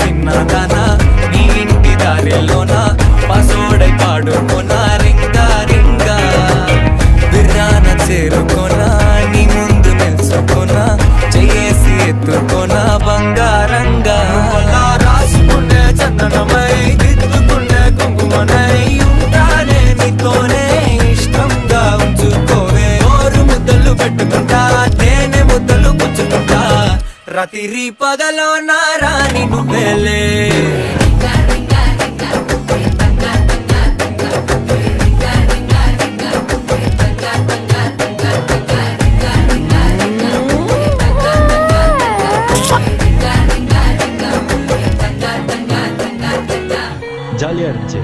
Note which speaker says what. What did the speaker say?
Speaker 1: చిన్నదానా నీ ఇంటి దారిలోనా పసోడై పాడుకోనా రింగా రింగా బిర్రాన చేరుకోనా నీ ముందు నిల్చుకోనా చేసి ఎత్తుకోనా బంగారంగా రాసుకునే చందనమై దిద్దుకునే కుంకుమనై ఉంటానే నీతోనే ఇష్టంగా ఉంచుకోవే ఓరు ముద్దలు పెట్టుకుంటా తేనె ముద్దలు పుచ్చుకుంటా రాత్రి పగలో నా రాణి నువ్వేలే
Speaker 2: జాలిగా இருந்துச்சு.